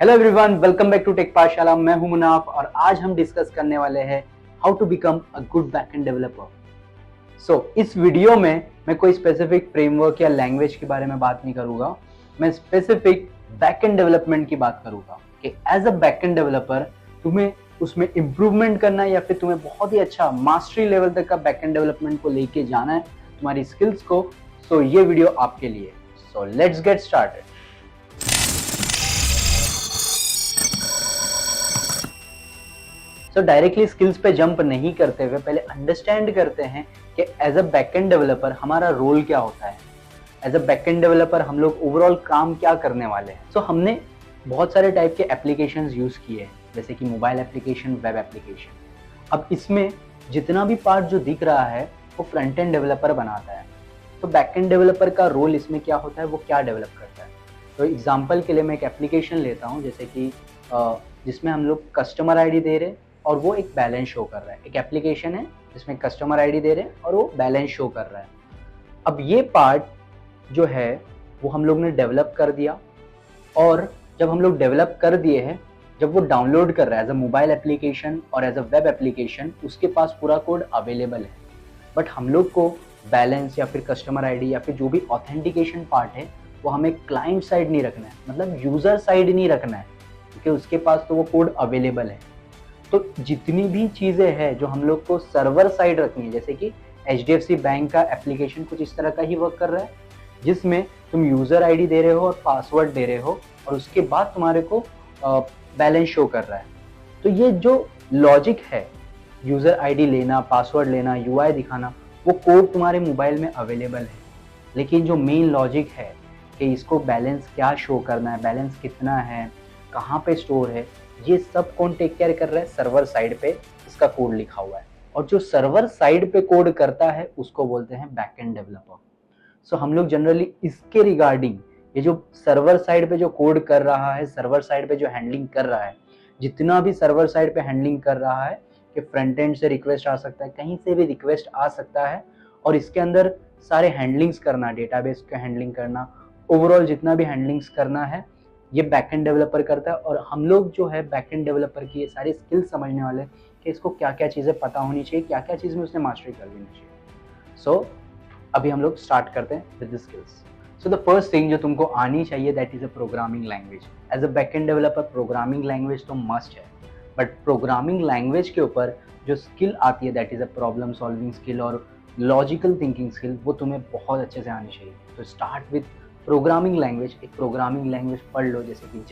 Hello everyone, welcome back to tech Pathshala. मैं हूं मुनाफ और आज हम डिस्कस करने वाले हैं how to become a good backend developer. इस वीडियो में मैं कोई स्पेसिफिक फ्रेमवर्क या लैंग्वेज के बारे में बात नहीं करूंगा। मैं स्पेसिफिक बैकएंड डेवलपमेंट की बात करूंगा कि एज अ बैकएंड डेवलपर तुम्हें उसमें इम्प्रूवमेंट करना है या फिर तुम्हें बहुत ही अच्छा मास्टरी लेवल तक का बैकएंड डेवलपमेंट को लेके जाना है तुम्हारी स्किल्स को। ये वीडियो आपके लिए। Let's get started. Directly skills पे जंप नहीं करते हुए पहले अंडरस्टैंड करते हैं कि एज अ बैकएंड डेवलपर हमारा रोल क्या होता है। एज अ बैकएंड डेवलपर हम लोग ओवरऑल काम क्या करने वाले हैं। हमने बहुत सारे टाइप के एप्लीकेशंस यूज किए हैं, जैसे कि मोबाइल एप्लीकेशन, वेब एप्लीकेशन। अब इसमें जितना भी पार्ट जो दिख रहा है वो फ्रंट एंड डेवलपर बनाता है। बैकएंड डेवलपर का रोल इसमें क्या होता है, वो क्या डेवलप करता है। एग्जाम्पल के लिए मैं एक एप्लीकेशन लेता हूँ, जैसे कि जिसमें हम लोग कस्टमर आईडी दे रहे हैं और वो एक बैलेंस शो कर रहा है। एक एप्लीकेशन है जिसमें कस्टमर आईडी दे रहे हैं और वो बैलेंस शो कर रहा है। अब ये पार्ट जो है वो हम लोग ने डेवलप कर दिया, और जब हम लोग डेवलप कर दिए हैं, जब वो डाउनलोड कर रहा है एज अ मोबाइल एप्लीकेशन और एज अ वेब एप्लीकेशन, उसके पास पूरा कोड अवेलेबल है। बट हम लोग को बैलेंस या फिर कस्टमर आईडी या फिर जो भी ऑथेंटिकेशन पार्ट है वो हमें क्लाइंट साइड नहीं रखना है, मतलब यूजर साइड नहीं रखना है, क्योंकि उसके पास तो वो कोड अवेलेबल है। तो जितनी भी चीजें हैं जो हम लोग को सर्वर साइड रखनी है, जैसे कि HDFC बैंक का एप्लीकेशन कुछ इस तरह का ही वर्क कर रहा है, जिसमें तुम यूजर आईडी दे रहे हो और पासवर्ड दे रहे हो और उसके बाद तुम्हारे को बैलेंस शो कर रहा है। तो ये जो लॉजिक है, यूजर आईडी लेना, पासवर्ड लेना, UI दिखाना, वो कोड तुम्हारे मोबाइल में अवेलेबल है। लेकिन जो मेन लॉजिक है कि इसको बैलेंस क्या शो करना है, बैलेंस कितना है, कहाँ पे स्टोर है, ये सब कौन टेक केयर कर रहा है? सर्वर साइड पे इसका कोड लिखा हुआ है। और जो सर्वर साइड पे कोड करता है उसको बोलते हैं बैकएंड डेवलपर। हम लोग जनरली इसके रिगार्डिंग, ये जो सर्वर साइड पे जो कोड कर रहा है, सर्वर साइड पे जो हैंडलिंग कर रहा है, जितना भी सर्वर साइड पे हैंडलिंग कर रहा है कि फ्रंट एंड से रिक्वेस्ट आ सकता है, कहीं से भी रिक्वेस्ट आ सकता है, और इसके अंदर सारे हैंडलिंग्स करना, डेटाबेस का हैंडलिंग करना, ओवरऑल जितना भी हैंडलिंग्स करना है, ये बैकएंड डेवलपर करता है। और हम लोग जो है बैकएंड डेवलपर की ये सारी स्किल्स समझने वाले कि इसको क्या क्या चीज़ें पता होनी चाहिए, क्या क्या चीज़ में उसने मास्टरी कर लेनी चाहिए। अभी हम लोग स्टार्ट करते हैं with the skills. The first thing जो तुमको आनी चाहिए, that is a programming language. As a backend developer programming language तो मस्ट है, बट प्रोग्रामिंग लैंग्वेज के ऊपर जो स्किल आती है, that is a problem solving skill और लॉजिकल थिंकिंग स्किल, वो तुम्हें बहुत अच्छे से आनी चाहिए। तो स्टार्ट विद प्रोग्रामिंग लैंग्वेज। एक प्रोग्रामिंग लैंग्वेज पढ़ लो, जैसे कि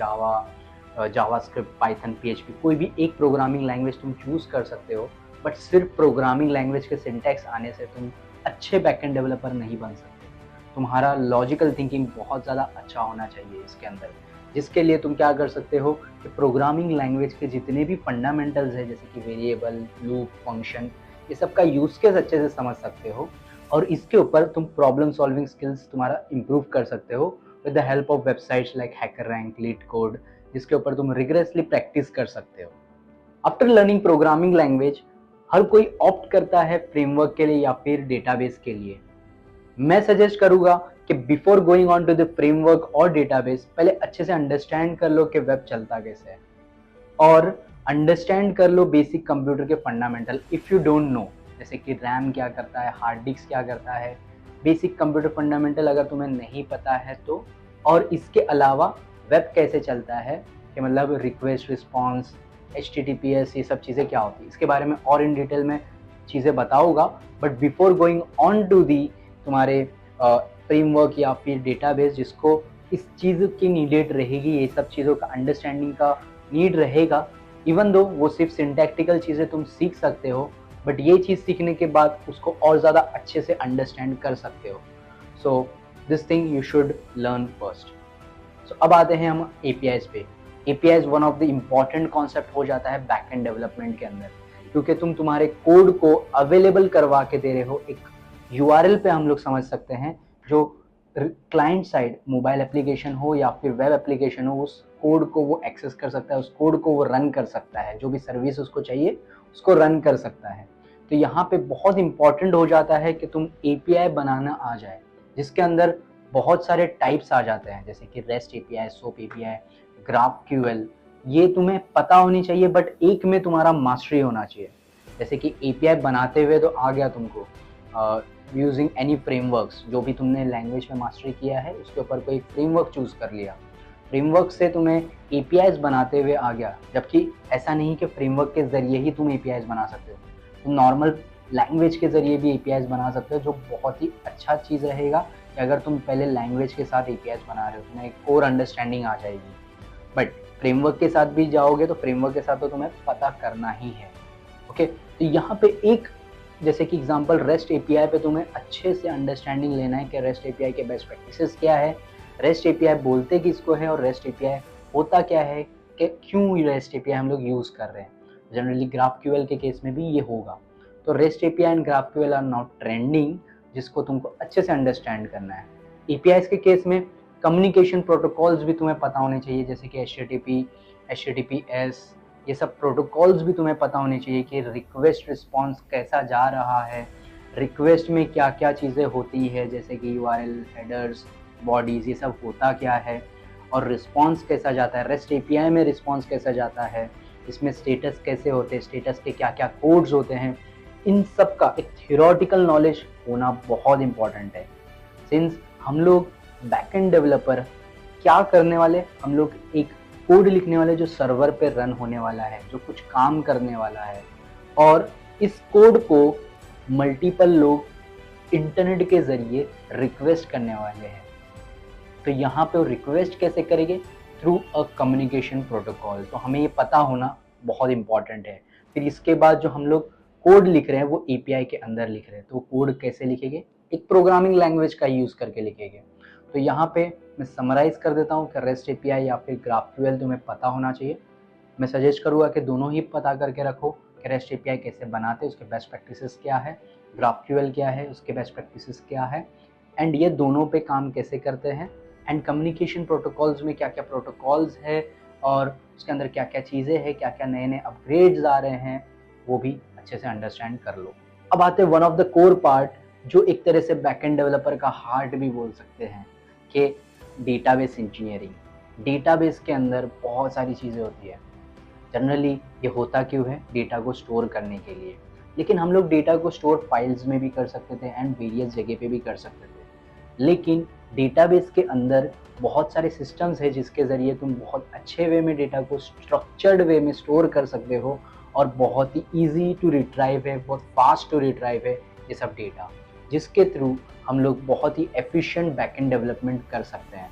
जावास्क्रिप्ट, पाइथन, PHP, कोई भी एक प्रोग्रामिंग लैंग्वेज तुम चूज कर सकते हो। बट सिर्फ प्रोग्रामिंग लैंग्वेज के सिंटैक्स आने से तुम अच्छे बैकएंड डेवलपर नहीं बन सकते। तुम्हारा लॉजिकल थिंकिंग बहुत ज़्यादा अच्छा होना चाहिए इसके अंदर, जिसके लिए तुम क्या कर सकते हो कि प्रोग्रामिंग लैंग्वेज के जितने भी फंडामेंटल्स है, जैसे कि वेरिएबल, लूप, फंक्शन, ये सब का यूज केस अच्छे से समझ सकते हो, और इसके ऊपर तुम प्रॉब्लम सॉल्विंग स्किल्स तुम्हारा इम्प्रूव कर सकते हो with the help of websites like HackerRank, LeetCode, जिसके ऊपर तुम रिगरसली प्रैक्टिस कर सकते हो। आफ्टर लर्निंग प्रोग्रामिंग लैंग्वेज, हर कोई ऑप्ट करता है फ्रेमवर्क के लिए या फिर डेटाबेस के लिए। मैं सजेस्ट करूंगा कि before going on to the framework और डेटाबेस, पहले अच्छे से अंडरस्टैंड कर लो कि वेब चलता कैसे है, और अंडरस्टैंड कर लो बेसिक कंप्यूटर के fundamental. If you don't know, जैसे कि रैम क्या करता है, हार्ड डिस्क क्या करता है, बेसिक कंप्यूटर फंडामेंटल अगर तुम्हें नहीं पता है तो, और इसके अलावा वेब कैसे चलता है, कि मतलब रिक्वेस्ट रिस्पॉन्स, HTTPS, ये सब चीज़ें क्या होती है, इसके बारे में और इन डिटेल में चीज़ें बताऊंगा। But before going on to the तुम्हारे फ्रेमवर्क या फिर डेटाबेस, जिसको इस चीज़ की नीडेड रहेगी, ये सब चीज़ों का अंडरस्टैंडिंग का नीड रहेगा, इवन दो वो सिर्फ सिंटैक्टिकल चीज़ें तुम सीख सकते हो, बट ये चीज़ सीखने के बाद उसको और ज़्यादा अच्छे से अंडरस्टैंड कर सकते हो। This thing you should learn first. अब आते हैं हम APIs पे। APIs one of the important concept हो जाता है बैकएंड डेवलपमेंट के अंदर, क्योंकि तुम तुम्हारे कोड को अवेलेबल करवा के दे रहे हो। एक URL पे हम लोग समझ सकते हैं, जो क्लाइंट साइड मोबाइल एप्लीकेशन हो या फिर वेब एप्लीकेशन हो, उस कोड को वो एक्सेस कर सकता है, उस कोड को वो रन कर सकता है, जो भी सर्विस उसको चाहिए उसको रन कर सकता है। तो यहाँ पे बहुत इंपॉर्टेंट हो जाता है कि तुम API बनाना आ जाए, जिसके अंदर बहुत सारे टाइप्स आ जाते हैं, जैसे कि REST API, SOAP API, GraphQL, ये तुम्हें पता होनी चाहिए, बट एक में तुम्हारा मास्टरी होना चाहिए। जैसे कि एपीआई बनाते हुए तो आ गया तुमको, यूजिंग एनी फ्रेमवर्क्स, जो भी तुमने लैंग्वेज में मास्टरी किया है उसके ऊपर कोई फ्रेमवर्क चूज कर लिया, फ्रेमवर्क से तुम्हें एपीआईज बनाते हुए आ गया। जबकि ऐसा नहीं कि फ्रेमवर्क के जरिए ही तुम एपीआईज बना सकते हो, तुम नॉर्मल लैंग्वेज के जरिए भी एपीआईज बना सकते हो, जो बहुत ही अच्छा चीज़ रहेगा कि अगर तुम पहले लैंग्वेज के साथ एपीआईज बना रहे हो तुम्हें एक कोर अंडरस्टैंडिंग आ जाएगी। बट फ्रेमवर्क के साथ भी जाओगे तो फ्रेमवर्क के साथ तो तुम्हें पता करना ही है। ओके, तो यहाँ पे एक जैसे कि एग्जांपल रेस्ट एपीआई पे तुम्हें अच्छे से अंडरस्टैंडिंग लेना है कि रेस्ट एपीआई के बेस्ट प्रैक्टिसेस क्या है, रेस्ट एपीआई बोलते किसको है और रेस्ट एपीआई होता क्या है, कि क्यों रेस्ट एपीआई हम लोग यूज कर रहे हैं। जनरली ग्राफक्यूएल के केस में भी ये होगा। तो rest API and GraphQL are not trending, जिसको तुमको अच्छे से अंडरस्टैंड करना है। एपीआईज के केस में कम्युनिकेशन प्रोटोकॉल्स भी तुम्हें पता होने चाहिए, जैसे कि HTTP, HTTPS, ये सब प्रोटोकॉल्स भी तुम्हें पता होने चाहिए कि रिक्वेस्ट रिस्पॉन्स कैसा जा रहा है, रिक्वेस्ट में क्या क्या चीज़ें होती है, जैसे कि URL, हेडर्स, बॉडीज़, ये सब होता क्या है, और रिस्पॉन्स कैसा जाता है, रेस्ट एपीआई में रिस्पॉन्स कैसा जाता है, इसमें स्टेटस कैसे होते हैं, स्टेटस के क्या क्या कोड्स होते हैं, इन सब का एक थियोरेटिकल नॉलेज होना बहुत इंपॉर्टेंट है। सिंस हम लोग बैकएंड डेवलपर क्या करने वाले, हम लोग एक कोड लिखने वाले जो सर्वर पे रन होने वाला है, जो कुछ काम करने वाला है, और इस कोड को मल्टीपल लोग इंटरनेट के जरिए रिक्वेस्ट करने वाले हैं। तो यहाँ पे वो रिक्वेस्ट कैसे करेंगे, थ्रू अ कम्युनिकेशन प्रोटोकॉल। तो हमें ये पता होना बहुत इंपॉर्टेंट है। फिर इसके बाद जो हम लोग कोड लिख रहे हैं वो एपीआई के अंदर लिख रहे हैं, तो कोड कैसे लिखेंगे, एक प्रोग्रामिंग लैंग्वेज का यूज करके लिखेंगे। तो यहाँ पे मैं समराइज कर देता हूँ कि रेस्ट एपीआई या फिर ग्राफक्यूएल तुम्हें पता होना चाहिए। मैं सजेस्ट करूँगा कि दोनों ही पता करके रखो कि रेस्ट एपीआई कैसे बनाते हैं, उसके बेस्ट प्रैक्टिसेस क्या है, ग्राफक्यूएल क्या है, उसके बेस्ट प्रैक्टिसेस क्या है, एंड ये दोनों पे काम कैसे करते हैं, एंड कम्युनिकेशन प्रोटोकॉल्स में क्या क्या प्रोटोकॉल्स है और उसके अंदर क्या क्या चीज़ें हैं, क्या क्या नए नए अपग्रेड्स आ रहे हैं, वो भी अच्छे से अंडरस्टैंड कर लो। अब आते हैं one of the core part, जो एक तरह से बैकएंड डेवलपर का हार्ट भी बोल सकते हैं, कि डेटाबेस इंजीनियरिंग। डेटाबेस के अंदर बहुत सारी चीज़ें होती है। जनरली ये होता क्यों है, डेटा को स्टोर करने के लिए, लेकिन हम लोग डेटा को स्टोर फाइल्स में भी कर सकते थे एंड वेरियस जगह पे भी कर सकते थे। लेकिन डेटाबेस के अंदर बहुत सारे सिस्टम्स है जिसके ज़रिए तुम बहुत अच्छे वे में डेटा को स्ट्रक्चर्ड वे में स्टोर कर सकते हो, और बहुत ही ईजी टू रिट्राइव है, बहुत फास्ट टू रिट्राइव है ये सब डेटा, जिसके थ्रू हम लोग बहुत ही एफिशिएंट बैकएंड डेवलपमेंट कर सकते हैं।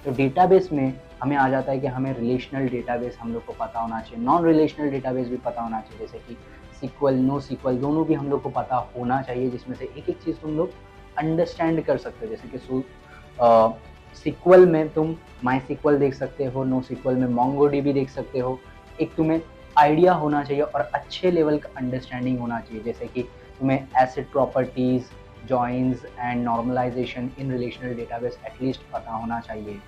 तो डेटाबेस में हमें आ जाता है कि हमें रिलेशनल डेटाबेस हम लोग को पता होना चाहिए, नॉन रिलेशनल डेटाबेस भी पता होना चाहिए, जैसे कि सिक्वल, नो सिक्वल, दोनों भी हम लोग को पता होना चाहिए, जिसमें से एक एक चीज़ तुम लोग अंडरस्टैंड कर सकते हो। जैसे कि सिक्वल में तुम माई सिक्वल देख सकते हो, नो सिक्वल में मोंगोडीबी देख सकते हो। एक तुम्हें आइडिया होना चाहिए और अच्छे लेवल का अंडरस्टैंडिंग होना चाहिए, जैसे कि तुम्हें ACID properties, joins and normalisation in relational database at least पता होना चाहिए।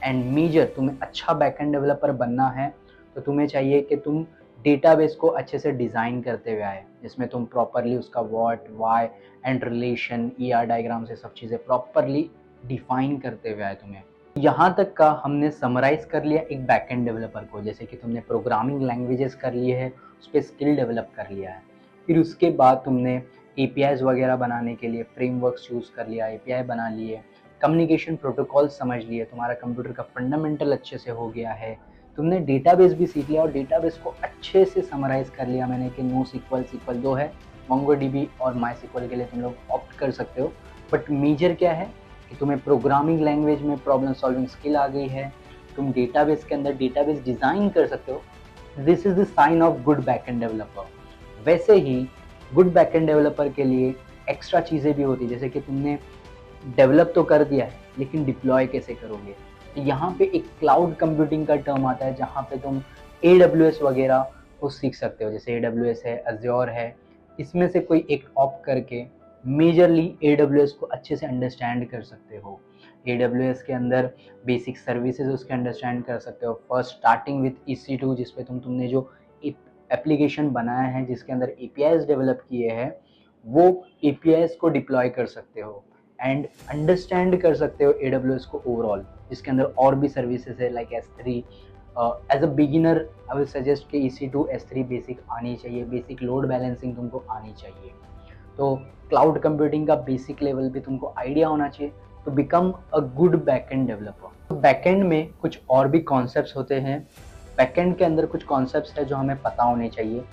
एंड मेजर तुम्हें अच्छा बैकएंड डेवलपर बनना है तो तुम्हें चाहिए कि तुम डेटाबेस को अच्छे से डिज़ाइन करते हुए आए, जिसमें तुम प्रॉपरली उसका what, why and relation, ER diagram से सब चीज़ें प्रॉपरली डिफाइन करते हुए आए तुम्हें। यहाँ तक का हमने समराइज कर लिया एक बैकएंड डेवलपर को, जैसे कि तुमने प्रोग्रामिंग लैंग्वेजेस कर लिए है, उस पर स्किल डेवलप कर लिया है। फिर उसके बाद तुमने एपीआईज वगैरह बनाने के लिए फ्रेमवर्क्स यूज़ कर लिया, एपीआई बना लिए, कम्युनिकेशन प्रोटोकॉल समझ लिए, तुम्हारा कंप्यूटर का फंडामेंटल अच्छे से हो गया है, तुमने डेटाबेस भी सीख लिया और डेटाबेस को अच्छे से समराइज कर लिया मैंने कि नो सिक्वल, सिक्वल 2 है, मोंगोडीबी और माई सिक्वल के लिए तुम लोग ऑप्ट कर सकते हो। बट मेजर क्या है कि तुम्हें प्रोग्रामिंग लैंग्वेज में प्रॉब्लम सॉल्विंग स्किल आ गई है, तुम डेटाबेस के अंदर डेटाबेस डिज़ाइन कर सकते हो। This is the sign of good backend developer. वैसे ही गुड बैकएंड डेवलपर के लिए एक्स्ट्रा चीज़ें भी होती है, जैसे कि तुमने डेवलप तो कर दिया है लेकिन डिप्लॉय कैसे करोगे। तो यहाँ पे एक क्लाउड कंप्यूटिंग का टर्म आता है, जहाँ पे तुम AWS वगैरह को सीख सकते हो, जैसे AWS है, अज्योर है, इसमें से कोई एक ऑप्ट करके मेजरली AWS को अच्छे से अंडरस्टैंड कर सकते हो। AWS के अंदर बेसिक सर्विसेज उसके अंडरस्टैंड कर सकते हो, फर्स्ट स्टार्टिंग विथ EC2, जिसपे तुमने जो एप्लीकेशन बनाया है जिसके अंदर APIs डेवलप किए हैं, वो APIs को डिप्लॉय कर सकते हो एंड अंडरस्टैंड कर सकते हो AWS को ओवरऑल, जिसके अंदर और भी सर्विसेज है like S3, as a beginner I will suggest कि EC2 S3 बेसिक आनी चाहिए, बेसिक लोड बैलेंसिंग तुमको आनी चाहिए। तो क्लाउड कंप्यूटिंग का बेसिक लेवल भी तुमको आइडिया होना चाहिए to become a good backend developer. Backend में कुछ और भी कॉन्सेप्ट्स होते हैं, बैकएंड के अंदर कुछ कॉन्सेप्ट्स है जो हमें पता होने चाहिए,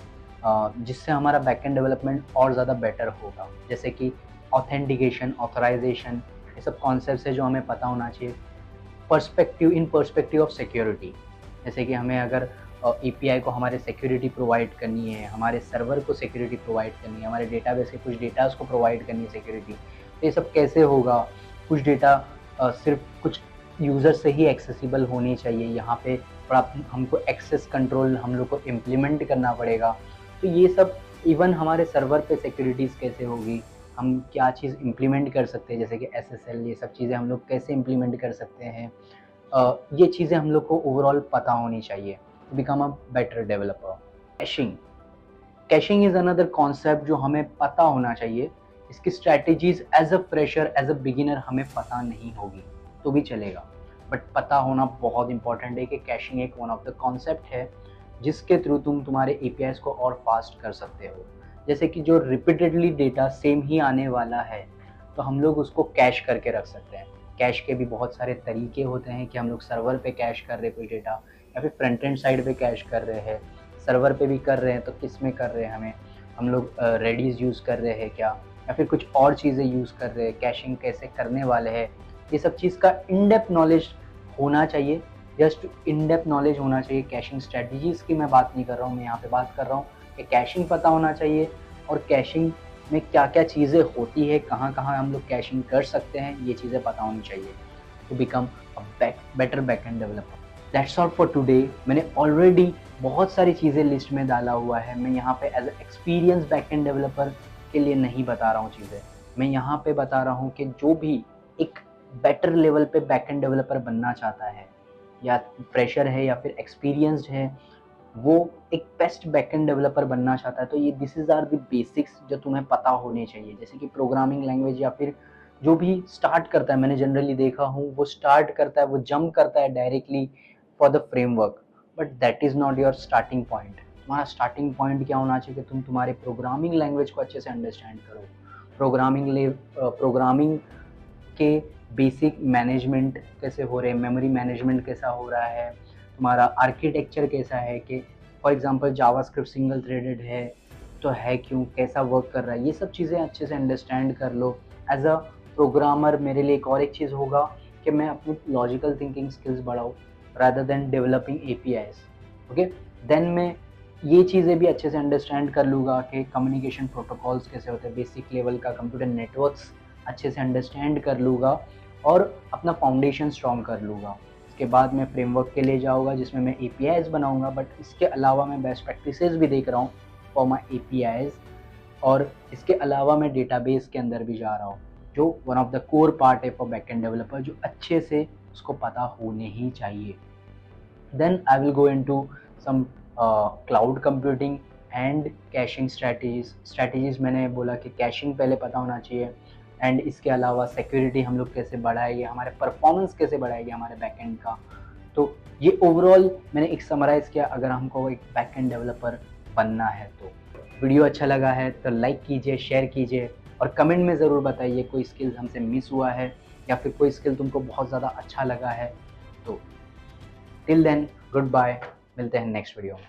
जिससे हमारा बैकएंड डेवलपमेंट और ज़्यादा बेटर होगा। जैसे कि ऑथेंटिकेशन, ऑथराइजेशन, ये सब कॉन्सेप्ट्स है जो हमें पता होना चाहिए। पर्सपेक्टिव ऑफ सिक्योरिटी, जैसे कि हमें अगर API को हमारे सिक्योरिटी प्रोवाइड करनी है, हमारे सर्वर को सिक्योरिटी प्रोवाइड करनी है, हमारे डेटाबेस के कुछ डेटास को प्रोवाइड करनी है सिक्योरिटी, तो ये सब कैसे होगा। कुछ डेटा सिर्फ कुछ यूज़र से ही एक्सेसिबल होनी चाहिए, यहाँ पे थोड़ा हमको एक्सेस कंट्रोल हम लोग को इम्प्लीमेंट करना पड़ेगा। तो ये सब इवन हमारे सर्वर पे सिक्योरिटीज़ कैसे होगी, हम क्या चीज़ इम्प्लीमेंट कर सकते हैं, जैसे कि SSL, ये सब चीज़ें हम लोग कैसे इम्प्लीमेंट कर सकते हैं, ये चीज़ें हम लोग को ओवरऑल पता होनी चाहिए to become a better developer. Caching is another concept जो हमें पता होना चाहिए। इसकी strategies as a fresher, as a beginner हमें पता नहीं होगी तो भी चलेगा, बट पता होना बहुत इंपॉर्टेंट है कि कैशिंग एक वन ऑफ द कॉन्सेप्ट है जिसके थ्रू तुम तुम्हारे APIs को और फास्ट कर सकते हो। जैसे कि जो रिपीटेडली डेटा सेम ही आने वाला है तो हम लोग उसको कैश करके रख सकते हैं। कैश के भी बहुत सारे तरीके होते हैं कि हम लोग सर्वर पे कैश कर रहे कोई डेटा, या फिर फ्रंट एंड साइड पे कैश कर रहे हैं, सर्वर पे भी कर रहे हैं तो किस में कर रहे हैं, हम लोग रेडिस यूज़ कर रहे हैं क्या, या फिर कुछ और चीज़ें यूज़ कर रहे हैं, कैशिंग कैसे करने वाले हैं, ये सब चीज़ का इन डेप्थ नॉलेज होना चाहिए। जस्ट इन डेप्थ नॉलेज होना चाहिए। कैशिंग स्ट्रेटजीज़ की मैं बात नहीं कर रहा हूँ, मैं यहाँ पे बात कर रहा हूँ कि कैशिंग पता होना चाहिए और कैशिंग में क्या क्या चीज़ें होती है, कहाँ कहाँ हम लोग कैशिंग कर सकते हैं, ये चीज़ें पता होनी चाहिए to become a better backend developer. That's all for today. मैंने ऑलरेडी बहुत सारी चीज़ें लिस्ट में डाला हुआ है। मैं यहाँ पे एज एक्सपीरियंस बैकएंड डेवलपर के लिए नहीं बता रहा हूँ चीज़ें, मैं यहाँ पे बता रहा हूँ कि जो भी एक बेटर लेवल पे बैकएंड डेवलपर बनना चाहता है, या फ्रेशर है या फिर एक्सपीरियंस्ड है, वो एक बेस्ट बैकएंड डेवलपर बनना चाहता है, तो ये this is are the basics जो तुम्हें पता होने चाहिए। जैसे कि प्रोग्रामिंग लैंग्वेज या फिर जो भी स्टार्ट करता है, मैंने जनरली देखा हूँ वो स्टार्ट करता है, वो जंप करता है directly for the framework, but that is not your starting point. तुम्हारा स्टार्टिंग पॉइंट क्या होना चाहिए कि तुम तुम्हारे प्रोग्रामिंग लैंग्वेज को अच्छे से अंडरस्टैंड करो, प्रोग्रामिंग के बेसिक मैनेजमेंट कैसे हो रहे हैं, मेमोरी मैनेजमेंट कैसा हो रहा है, तुम्हारा आर्किटेक्चर कैसा है, कि for example JavaScript single threaded है तो है क्यों, कैसा वर्क कर रहा है, ये सब चीज़ें अच्छे से अंडरस्टैंड कर लो। एज अ प्रोग्रामर मेरे लिए एक और एक चीज़ होगा कि मैं अपनी लॉजिकल थिंकिंग स्किल्स बढ़ाऊँ rather than developing APIs। Okay, then मैं ये चीज़ें भी अच्छे से अंडरस्टैंड कर लूँगा कि कम्युनिकेशन प्रोटोकॉल्स कैसे होते हैं, बेसिक लेवल का कंप्यूटर नेटवर्क्स अच्छे से अंडरस्टैंड कर लूँगा और अपना फाउंडेशन स्ट्रॉन्ग कर लूँगा। इसके बाद मैं फ्रेमवर्क के लिए जाऊँगा जिसमें मैं APIs बनाऊँगा, बट इसके अलावा मैं बेस्ट प्रैक्टिसेस भी देख रहा हूँ फॉर माई APIs, और इसके अलावा मैं डेटाबेस के अंदर भी जा रहा हूँ जो one of the core part है फॉर बैकएंड डेवलपर, जो अच्छे से उसको पता होने ही चाहिए। Then I will go into some cloud computing and caching strategies मैंने बोला कि कैशिंग पहले पता होना चाहिए, एंड इसके अलावा सिक्योरिटी हम लोग कैसे बढ़ाएंगे, हमारे परफॉर्मेंस कैसे बढ़ाएंगे हमारे बैकएंड का। तो ये ओवरऑल मैंने एक समराइज़ किया अगर हमको एक बैकएंड डेवलपर बनना है तो। वीडियो अच्छा लगा है तो लाइक कीजिए, शेयर कीजिए और कमेंट में ज़रूर बताइए कोई स्किल हमसे मिस हुआ है या फिर कोई स्किल तुमको बहुत ज़्यादा अच्छा लगा है तो। टिल देन गुड बाय, मिलते हैं नेक्स्ट वीडियो में।